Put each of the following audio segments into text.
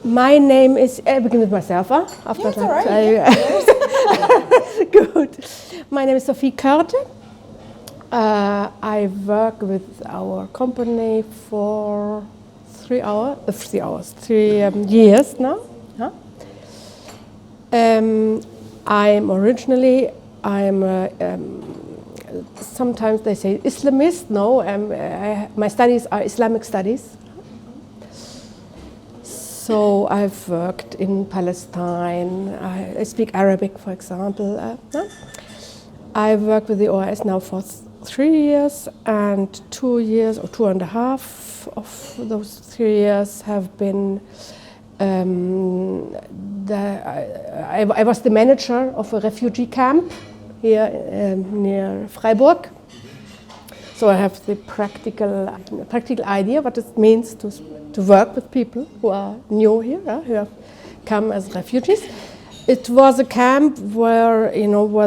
My name is, I begin with myself, huh? After Yes, all right. Good. My name is Sophie Körte. I work with our company for 3 years now. Huh? Sometimes they say Islamist. No, my studies are Islamic studies. So I've worked in Palestine. I speak Arabic, for example. I've worked with the OAS now for 3 years, and 2 years or 2.5 of those 3 years have been. I was the manager of a refugee camp here near Freiburg. So I have the practical idea what it means to work with people who are new here, who have come as refugees. It was a camp where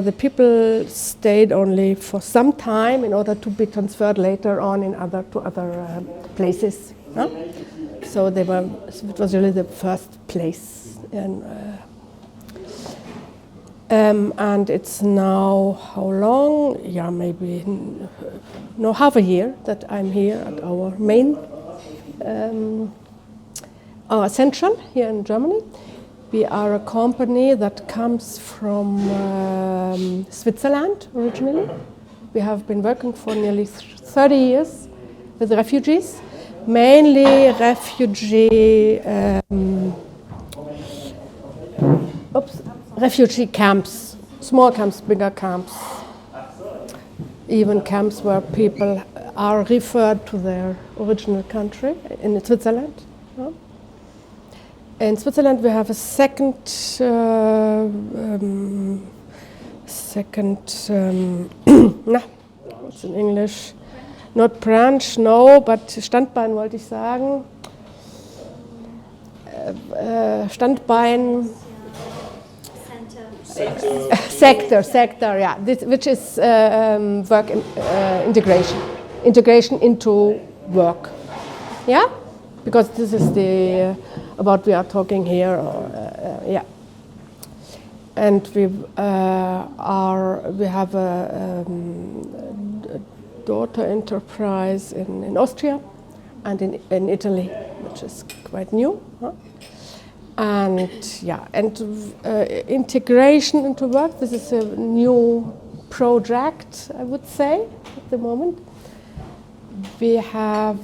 the people stayed only for some time in order to be transferred later on to other places. So it was really the first place. And it's now how long? Yeah, maybe half a year that I'm here at our main central here in Germany. We are a company that comes from Switzerland originally. We have been working for nearly 30 years with refugees, mainly refugee camps, small camps, bigger camps, even camps where people are referred to their original country in Switzerland. In Switzerland, we have a second, what's in English? Not branch, no, but Standbein wollte ich sagen. Standbein. Sector, yeah. Which is work integration into work. Yeah, because this is about we are talking here. Yeah, and we have a daughter enterprise in Austria and in Italy, which is quite new. And integration into work. This is a new project, I would say, at the moment. We have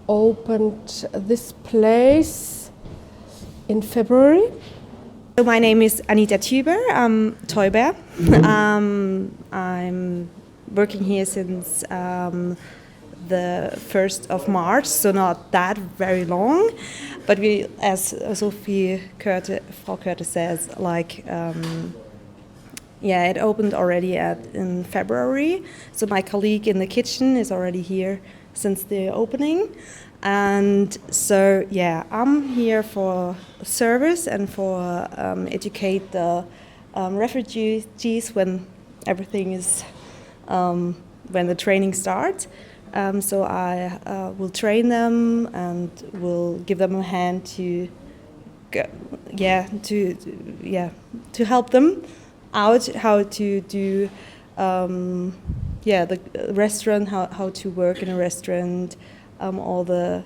opened this place in February. So my name is Anita Teuber. I'm working here since the 1st of March, so not that very long. But we, as Sophie Körte, Frau Körte says, it opened already in February. So my colleague in the kitchen is already here since the opening. And so, I'm here for service and for educate the refugees when everything is, when the training starts. So I will train them and will give them a hand to help them out how to do the restaurant, how to work in a restaurant, all the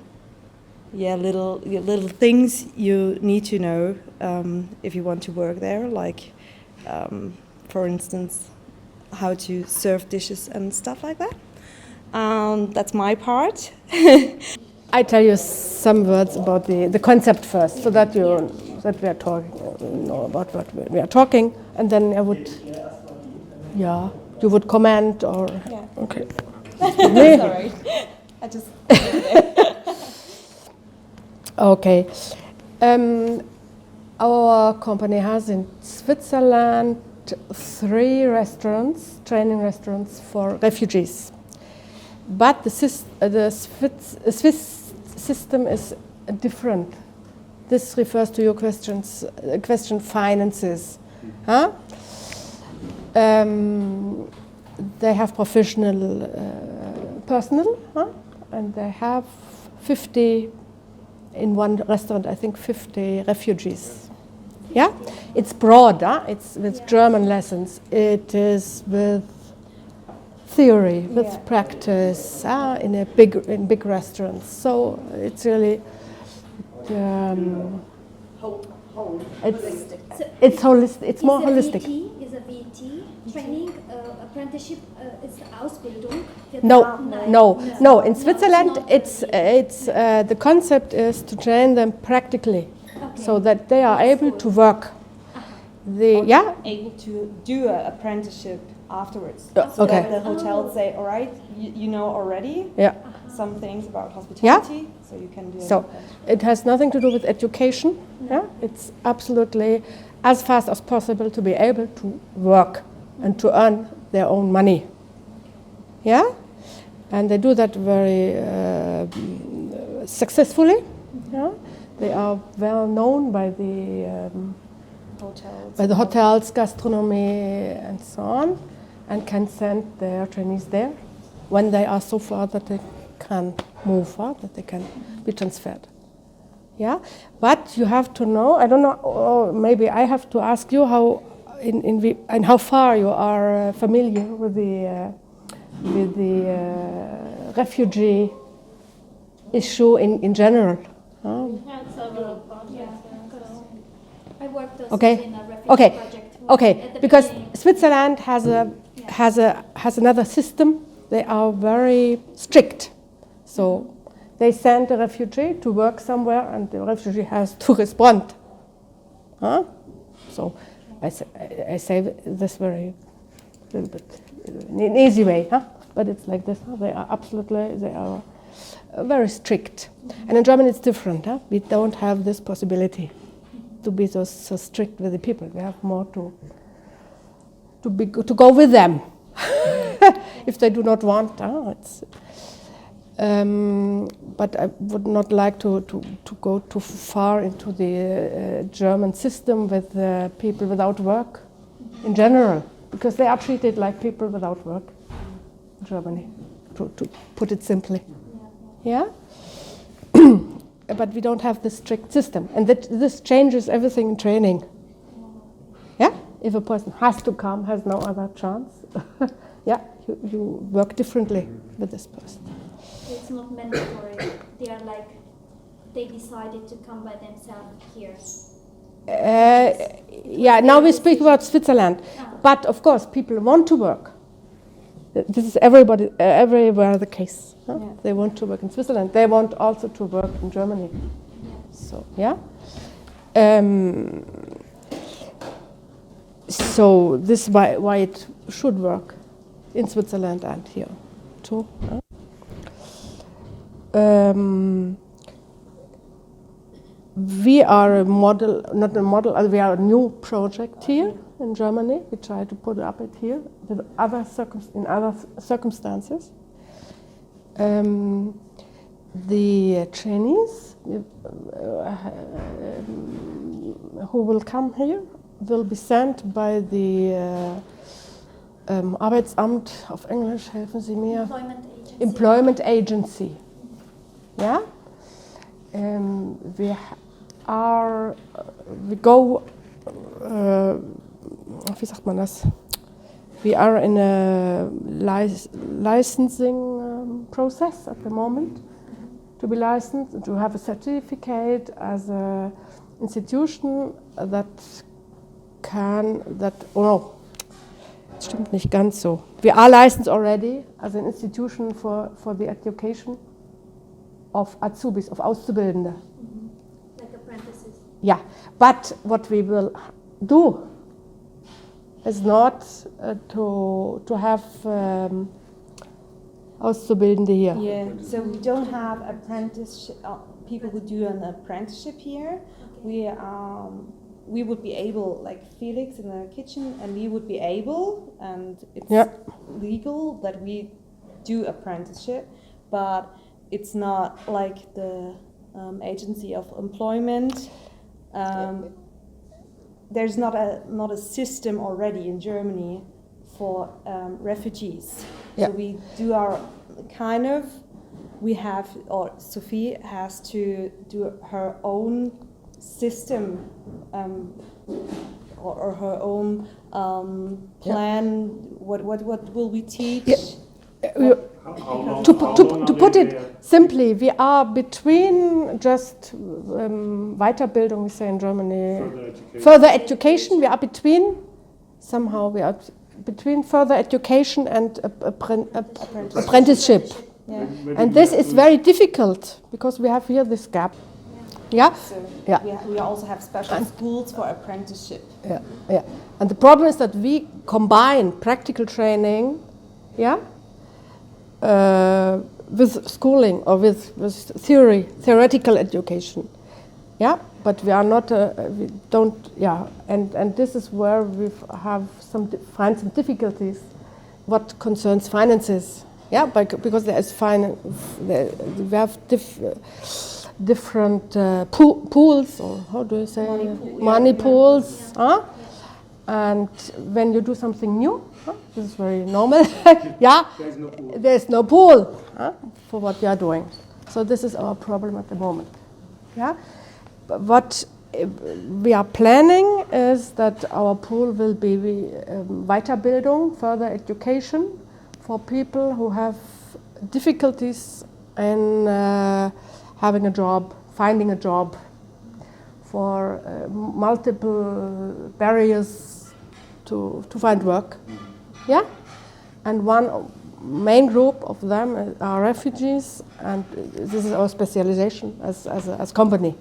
little things you need to know if you want to work there, like for instance how to serve dishes and stuff like that. That's my part. I tell you some words about the concept first, so that we are talking, about what we are talking, and then I would, you would comment or. Yeah. Okay. Sorry, I just. Okay. Our company has in Switzerland 3 training restaurants for refugees. But the Swiss system is different. This refers to your question finances. Huh? They have professional personnel, and they have 50 in one restaurant, I think 50 refugees. Yeah, it's broad. It's with German lessons. It is with theory, with practice in big restaurants. So it's really it's holistic. It's more holistic. Is a VT training apprenticeship? Is Ausbildung? No. In Switzerland, it's the concept is to train them practically, so that they are able to work. Able to do an apprenticeship afterwards. So that the hotels say, all right, you know already some things about hospitality, so you can do it. So it has nothing to do with education. Yeah, it's absolutely as fast as possible to be able to work and to earn their own money. Yeah, and they do that very successfully. Yeah, they are well known by the hotels, gastronomy, and so on, and can send their trainees there when they are so far that they can move, that they can be transferred. Yeah, but you have to know. I don't know. Or maybe I have to ask you how, and how far you are familiar with the refugee issue in general. I worked also in a refugee project. Okay, because Switzerland has another system. They are very strict, so they send a refugee to work somewhere, and the refugee has to respond. So I say this very little bit in an easy way, but it's like this. They are very strict, and in Germany it's different. We don't have this possibility to be so strict with the people. We have more to go with them if they do not want. But I would not like to go too far into the German system with people without work in general, because they are treated like people without work in Germany, to put it simply. Yeah? But we don't have this strict system, and this changes everything in training. Yeah, if a person has to come, has no other chance, you work differently with this person. It's not mandatory. They decided to come by themselves here. Now we speak about Switzerland, but of course people want to work. This is everywhere the case. They want to work in Switzerland. They want also to work in Germany. So so this is why it should work in Switzerland and here too. We are a model, not a model. We are a new project here in Germany. We try to put up it here with other circumstances. The trainees who will come here will be sent by the Arbeitsamt auf Englisch, helfen Sie mir. Employment Agency. Yeah? We go, wie sagt man das? We are in a licensing process at the moment to be licensed, to have a certificate as an institution das stimmt nicht ganz so. We are licensed already as an institution for the education of Azubis, of Auszubildende. Like apprentices. Yeah, but what we will do is not to have Auszubildende here. Yeah, so we don't have apprenticeship people who do an apprenticeship here. Okay. We would be able, like Felix in the kitchen, and we would be able, and it's legal that we do apprenticeship, but it's not like the agency of employment. There's not a system already in Germany for refugees. So we do our kind of we have, or Sophie has to do her own system or her own plan. What will we teach? Yeah. To put it simply, we are between just Weiterbildung, we say in Germany, further education. We are between, somehow we are between further education and apprenticeship. Yeah. And this is very difficult because we have here this gap. Yeah? So Yeah. we also have special schools for apprenticeship. Yeah, yeah. And the problem is that we combine practical training, yeah, with schooling or with theoretical education, yeah. But we are not, we don't, yeah. And this is where we find some difficulties. What concerns finances, yeah, because there is we have different pools, or how do you say, money pools, huh? And when you do something new, this is very normal, yeah, there's no pool for what we are doing. So this is our problem at the moment, yeah. But what we are planning is that our pool will be Weiterbildung, further education for people who have difficulties in having a job, finding a job, for multiple barriers to find work. Yeah? And one main group of them are refugees, and this is our specialization as company.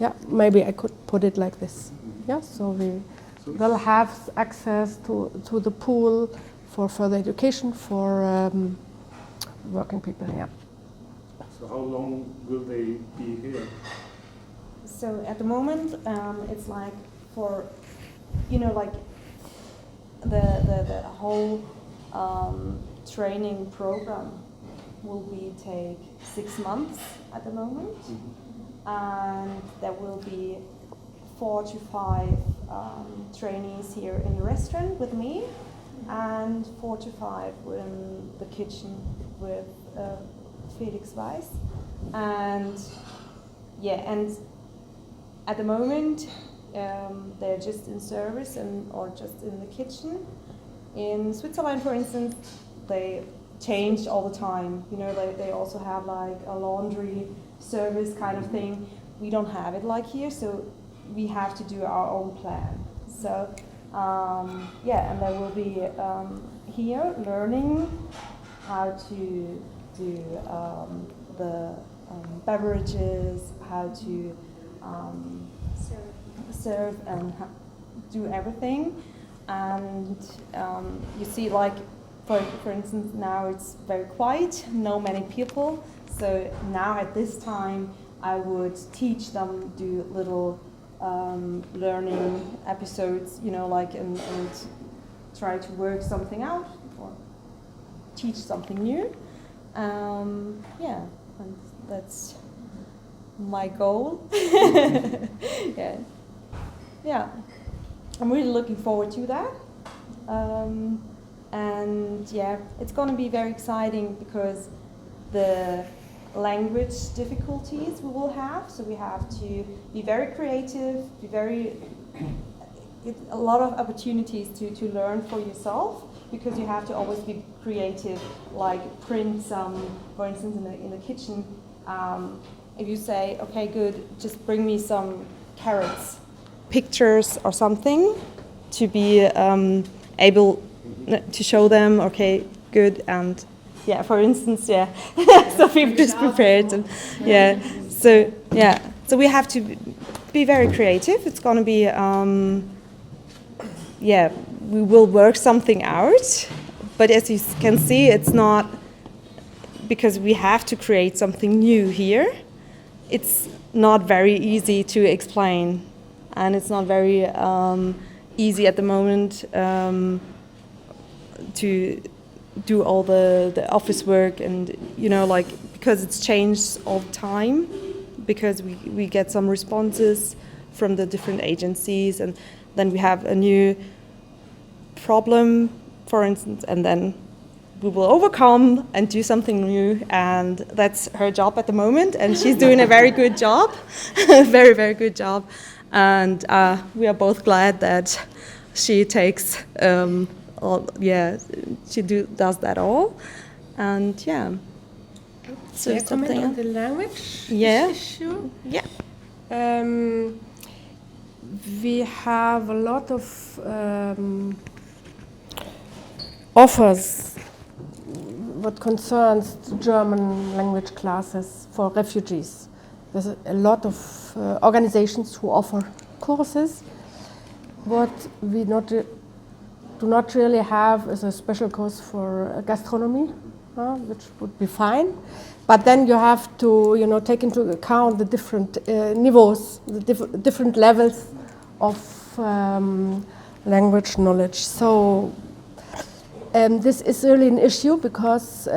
Yeah, maybe I could put it like this. Yeah, so we will have access to the pool for further education for working people, yeah. So how long will they be here? So at the moment, it's like for, like the whole training program will take 6 months at the moment, and there will be 4 to 5 trainees here in the restaurant with me, and 4 to 5 in the kitchen with Felix Weiss, and at the moment they're just in service or just in the kitchen. In Switzerland, for instance, they change all the time. They also have like a laundry service kind of thing. We don't have it like here, so we have to do our own plan. So and they will be here learning how to do the beverages, how to serve and do everything. And you see, like for instance, now it's very quiet, no many people. So now at this time, I would teach them, do little learning episodes, and try to work something out or teach something new. And that's my goal. Yeah, I'm really looking forward to that. And it's going to be very exciting because the language difficulties we will have. So we have to be very creative, a lot of opportunities to learn for yourself, because you have to always be creative, like print some, for instance, in the kitchen. If you say, okay, good, just bring me some carrots, pictures or something, to be able to show them, okay, good, and for instance, so we've just prepared, and so we have to be very creative. It's going to be, we will work something out, but as you can see, it's not, because we have to create something new here. It's not very easy to explain, and it's not very easy at the moment to do all the office work, and because it's changed all the time, because we get some responses from the different agencies, and then we have a new problem, for instance, and then we will overcome and do something new, and that's her job at the moment, and she's doing a very good job, very, very good job, and we are both glad that she takes, does that all, and yeah. So May I comment something on the language Yeah. issue? Yeah. We have a lot of offers what concerns the German language classes for refugees. There's a lot of organizations who offer courses. What we do not really have is a special course for gastronomy, which would be fine. But then you have to, take into account the different niveaus, the different levels of language knowledge. So this is really an issue because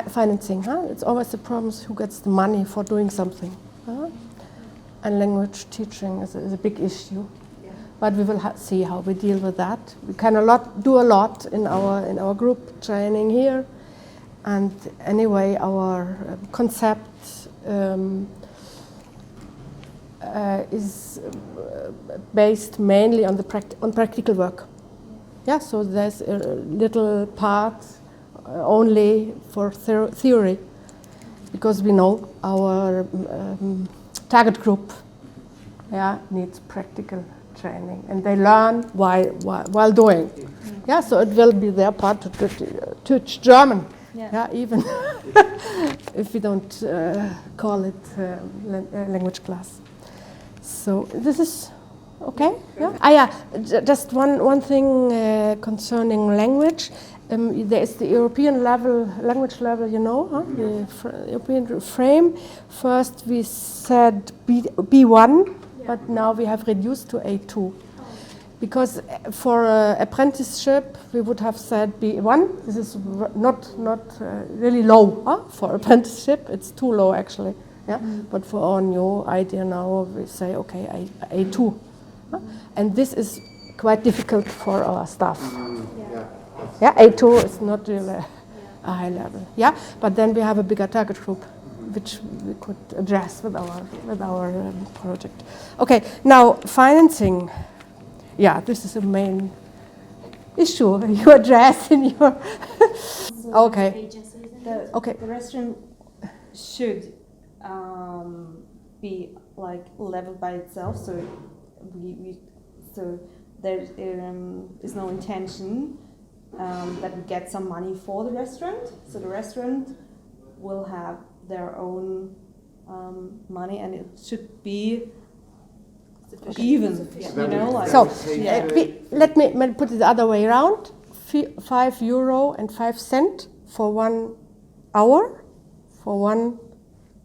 financing, it's always a problem who gets the money for doing something. And language teaching is a big issue. Yeah. But we will see how we deal with that. We can do a lot in our group training here. And anyway, our concept is based mainly on on practical work. Yeah, so there's a little part only for theory, because we know our target group needs practical training, and they learn while doing. Yeah, so it will be their part to teach German. Yeah, even if we don't call it language class. So this is okay. Yeah. Just one thing concerning language. There is the European language level, the European frame. First we said B1, but now we have reduced to A2. Because for apprenticeship, we would have said B1. This is not really low for apprenticeship. It's too low, actually. Yeah. But for our new idea now, we say, okay, A2. And this is quite difficult for our staff. Yeah, A2 is not really a high level. Yeah, but then we have a bigger target group, which we could address with our project. Okay, now financing. Yeah, this is a main issue you address in your. Okay. The restaurant should be like leveled by itself, so there is no intention that we get some money for the restaurant. So the restaurant will have their own money, and it should be even, So let me put it the other way around. €5.05 for 1 hour for one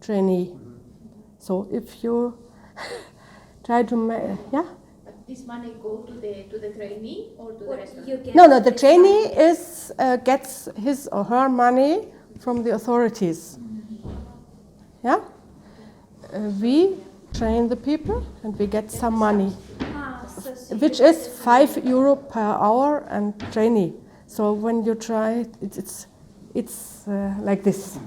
trainee. So if you try to But this money go to the trainee or to the restaurant? No. The trainee gets his or her money from the authorities. Yeah. We train the people and we get some money, which is €5 per hour and trainee. So when you try it, it's like this.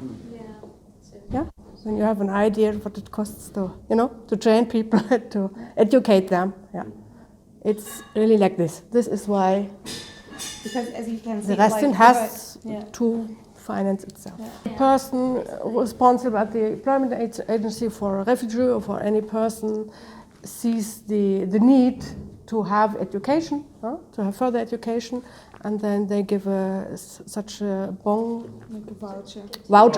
Yeah. When you have an idea what it costs to train people, to educate them. Yeah. It's really like this. This is why, because as you can see, the restaurant has to finance itself. The person responsible at the employment agency for a refugee or for any person sees the need to have education, to have further education, and then they give such a bon, like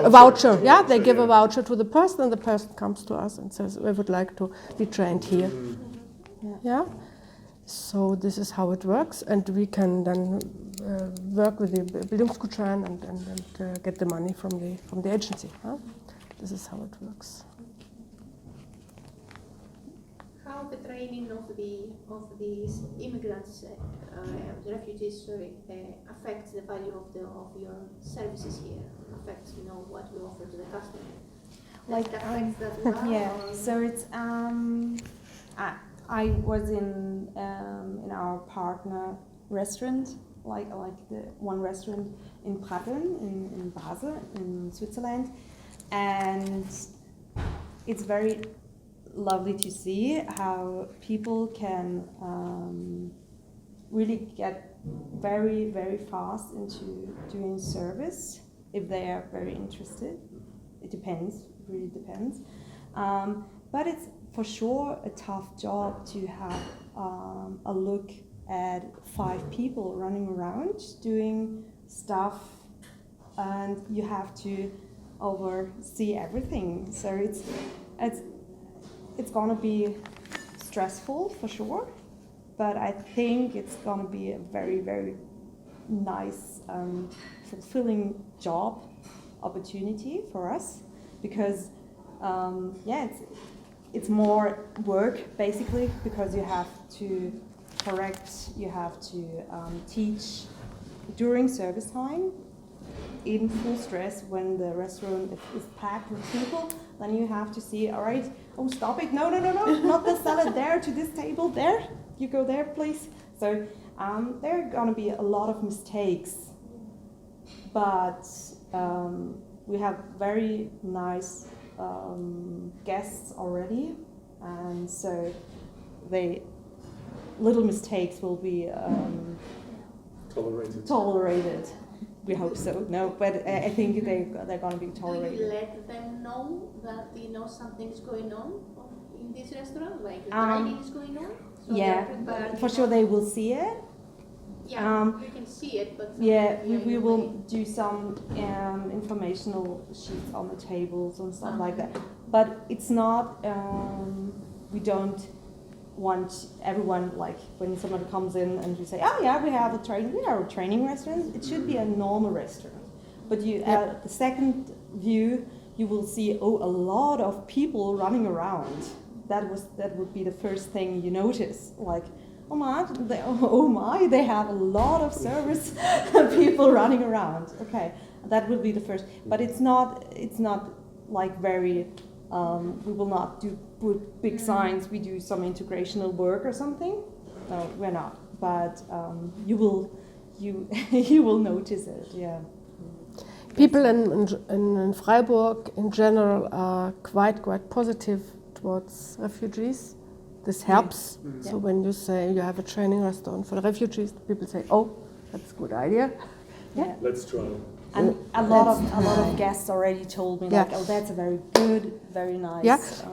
a voucher. Yeah, they give a voucher to the person, and the person comes to us and says, "We would like to be trained here." Yeah. So this is how it works, and we can then work with the Bildungsgutschein and get the money from the agency. This is how it works. How the training of these immigrants, refugees, affects the value of your services here? Affects what we offer to the customer. Affects that as well? Yeah. So it's I was in our partner restaurant like the one restaurant in Pratteln in Basel in Switzerland, and it's very lovely to see how people can really get very, very fast into doing service if they are very interested. It depends, it really depends. But it's for sure a tough job to have a look at 5 people running around doing stuff, and you have to oversee everything. So it's gonna be stressful for sure, but I think it's gonna be a very, very nice, fulfilling job opportunity for us, because it's more work basically, because you have to correct, you have to teach during service time in full stress when the restaurant is packed with people. Then you have to see, all right, oh, stop it, no, not the salad there, to this table there, you go there please. So there are gonna be a lot of mistakes, but we have very nice guests already, and so little mistakes will be tolerated. We hope so. No, but I think they're going to be tolerated. Do you let them know that something's going on in this restaurant, like the training is going on? So yeah, for sure they will see it. Yeah, you can see it, but yeah, we will do some informational sheets on the tables and stuff like that. But it's not. We don't want everyone, like when someone comes in and you say, oh yeah, we are a training restaurant. It should be a normal restaurant. But at the second view, you will see a lot of people running around. That would be the first thing you notice, like. Oh my, they have a lot of service people running around. Okay, that will be the first. But it's not like very, we will not put big signs, we do some integrational work or something. No, we're not. But you will notice it, yeah. People in Freiburg in general are quite positive towards refugees. This helps. Yeah. So when you say you have a training restaurant for the refugees, people say, "Oh, that's a good idea." Yeah. Let's try. And a lot of guests already told me like, "Oh, that's a very good, very nice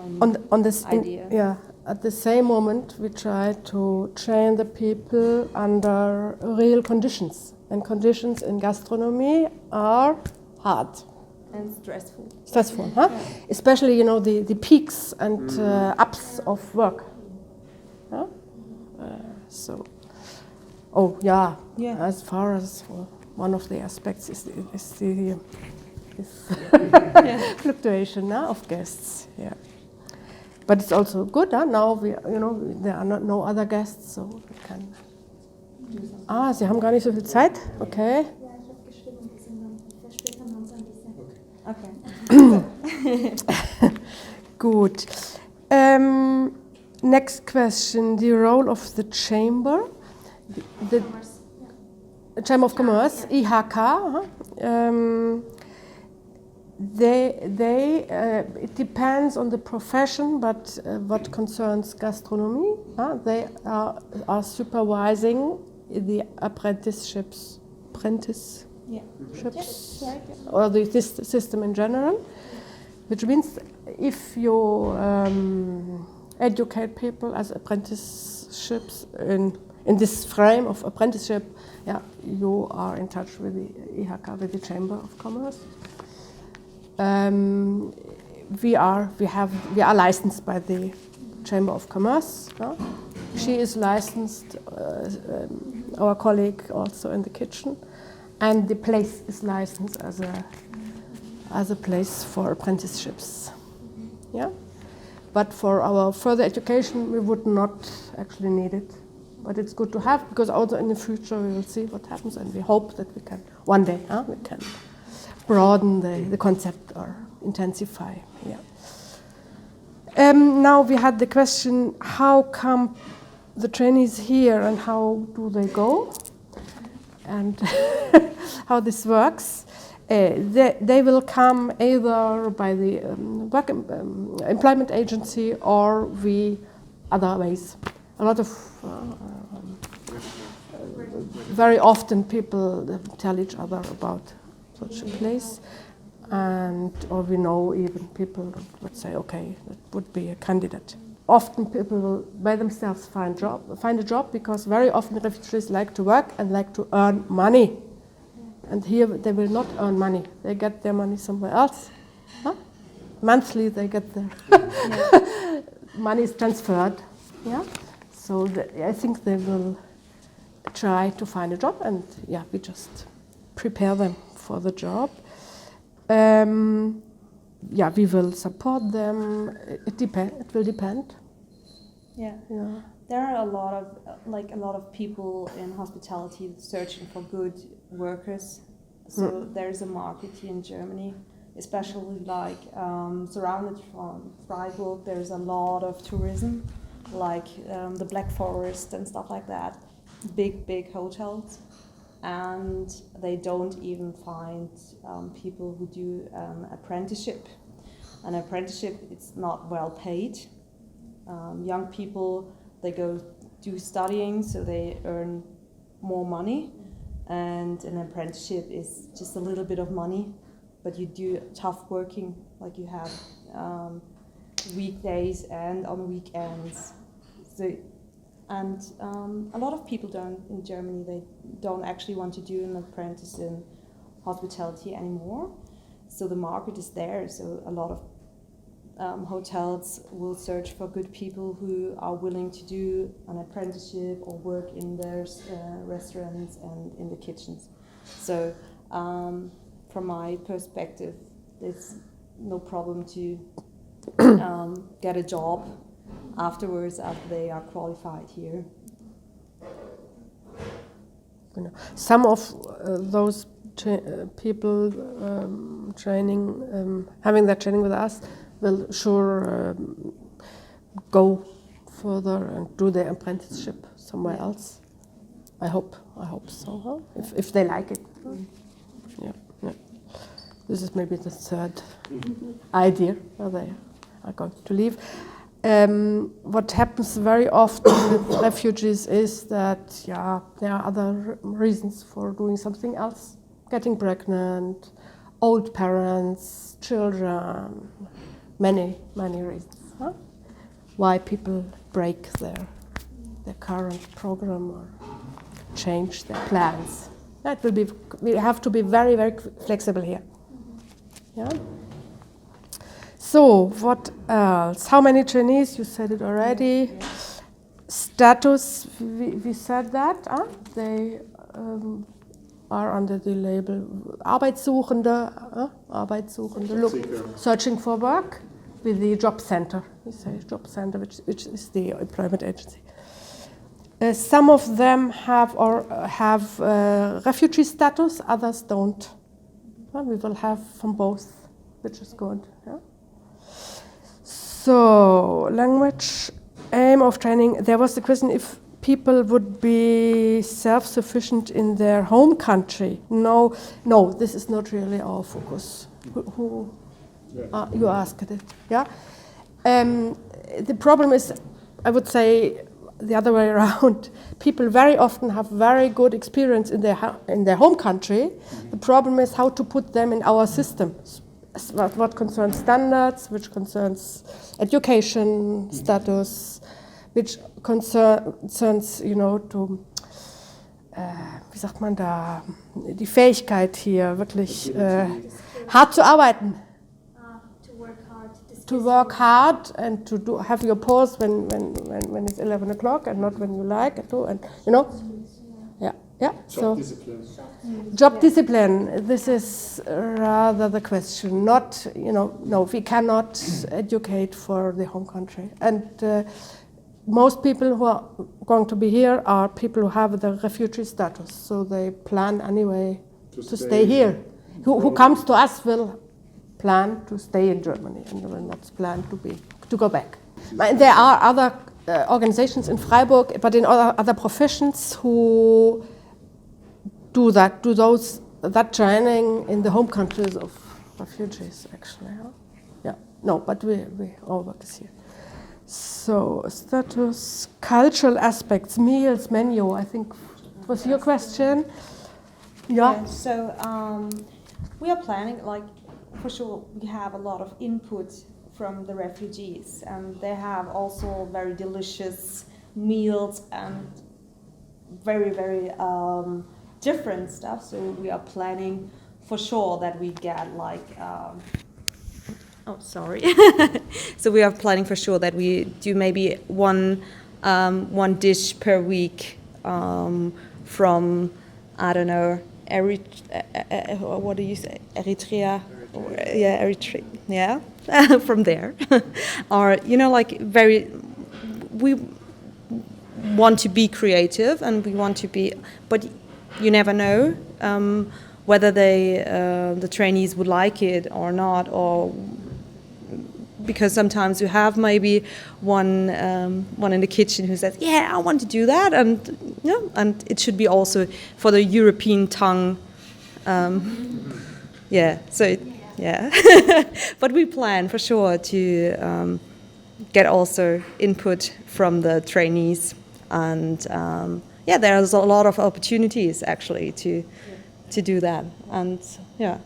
idea." At the same moment, we try to train the people under real conditions, and conditions in gastronomy are hard. And stressful. Stressful, huh? Yeah. Especially, the peaks and ups of work. Huh? As far as one of the aspects is the fluctuation of guests. Yeah, but it's also good. Now there are no other guests, so we can. Sie haben gar nicht so viel Zeit. Okay. Ja, ich habe geschrieben, wir sind dann verspäten uns ein bisschen. Okay. Good. Next question: the role of the chamber, the Chamber of Commerce, IHK. It depends on the profession, but what concerns gastronomy, they are supervising the apprenticeships, or this system in general, which means if you educate people as apprenticeships in this frame of apprenticeship, you are in touch with the IHK, with the Chamber of Commerce. We are licensed by the Chamber of Commerce. She is licensed, our colleague also in the kitchen, and the place is licensed as a place for apprenticeships. Yeah, but for our further education, we would not actually need it. But it's good to have, because also in the future we will see what happens, and we hope that we can one day we can broaden the concept or intensify. Yeah. Now we had the question: how come the trainees here, and how do they go? and how this works. They will come either by the employment agency or other ways. A lot of very often people tell each other about such a place, or we know even people would say, okay, that would be a candidate. Often people will by themselves find a job because very often refugees like to work and like to earn money. And here they will not earn money. They get their money somewhere else. Huh? Monthly they get their money is transferred. Yeah. So I think they will try to find a job, and we just prepare them for the job. We will support them. It will depend. Yeah. There are a lot of people in hospitality searching for good workers. So there's a market here in Germany, especially surrounded from Freiburg. There's a lot of tourism, like the Black Forest and stuff like that. Big hotels, and they don't even find people who do apprenticeship. An apprenticeship, it's not well paid. Young people, they go do studying, so they earn more money, and an apprenticeship is just a little bit of money, but you do tough working, like you have weekdays and on weekends. A lot of people in Germany, they don't actually want to do an apprentice in hospitality anymore. So the market is there. So a lot of hotels will search for good people who are willing to do an apprenticeship or work in their restaurants and in the kitchens. So from my perspective, there's no problem to get a job afterwards after they are qualified here. Some of those people having their training with us will sure go further and do their apprenticeship somewhere else. I hope so. Huh? If they like it. Yeah. This is maybe the third idea where they are going to leave. What happens very often with refugees is that there are other reasons for doing something else. Getting pregnant, old parents, children, many reasons. Huh? Why people break their current program or change their plans. We have to be very flexible here. Yeah. So, what else? How many trainees? You said it already. Yes. Status, we said that. They are under the label Arbeitssuchende, searching for work with the job center. We say job center, which is the employment agency. Some of them have refugee status, others don't. Well, we will have from both, which is good. Yeah? So, language, aim of training. There was the question if people would be self-sufficient in their home country. No, this is not really our focus. You asked it, yeah? The problem is, I would say, the other way around. People very often have very good experience in their home country. The problem is how to put them in our system. What concerns standards, which concerns education status, which concerns, wie sagt man da, die Fähigkeit hier, wirklich hart zu arbeiten. To work hard and to have your pause when it's 11 o'clock and not when you like it to, and Job discipline. Job discipline. This is rather the question. Not, no, we cannot educate for the home country. And most people who are going to be here are people who have the refugee status, so they plan anyway to stay here. Who comes to us will plan to stay in Germany and will not plan to go back. There are other organizations in Freiburg, but in other professions who do that training in the home countries of refugees, actually. Huh? Yeah, no, but we all work this here. So, status, cultural aspects, meals, menu, I think was your question. Yeah. So we are planning, like, for sure, we have a lot of input from the refugees, and they have also very delicious meals and very, very different stuff. So we are planning for sure that we get like so we are planning for sure that we do maybe one dish per week from, I don't know, what do you say, Eritrea? Yeah, Eritrea. Yeah, from there, or like we want to be creative, and we want to be, but you never know whether the trainees would like it or not, or because sometimes you have maybe one in the kitchen who says, yeah, I want to do that, and and it should be also for the European tongue. But we plan for sure to get also input from the trainees, and there's a lot of opportunities actually to do that, and yeah.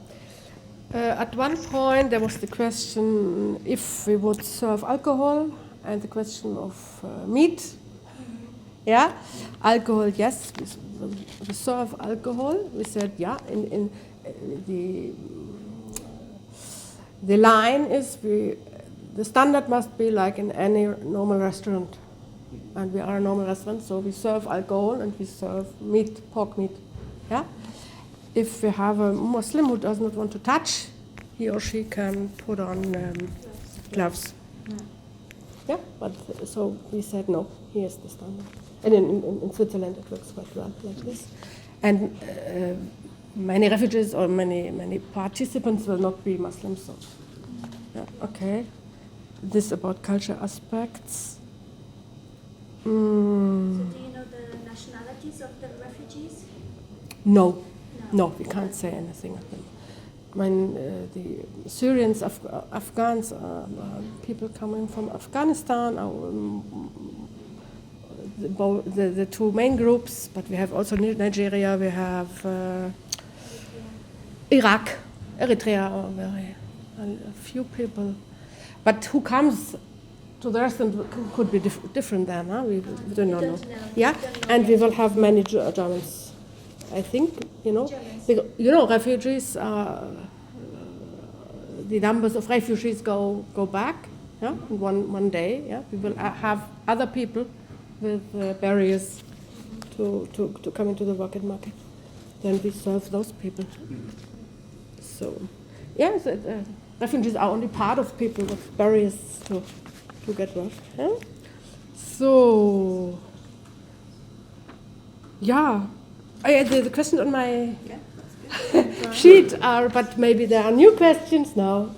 At one point there was the question if we would serve alcohol, and the question of meat. Yeah, alcohol, yes, we serve alcohol. We said, yeah, in the line is the standard must be like in any normal restaurant, and we are a normal restaurant, so we serve alcohol and we serve meat, pork meat. Yeah. If we have a Muslim who does not want to touch, he or she can put on gloves. Yeah, but so we said no. Here's the standard, and in Switzerland it works quite well like this. And many refugees or many participants will not be Muslims. So, yeah, okay. This about culture aspects. So do you know the nationalities of the refugees? No, we can't say anything of them. The Syrians, Afghans, people coming from Afghanistan, the two main groups, but we have also Nigeria, we have Iraq, Eritrea, a few people. But who comes to the restaurant could be different then, huh? We don't know. Yeah, and we will have many Germans, I think, refugees, the numbers of refugees go back, yeah, one day, yeah. We will have other people with barriers to come into the working market. Then we serve those people. So, yeah, refugees are only part of people with barriers to get work. Yeah? So, yeah, the question on my sheet are, but maybe there are new questions now.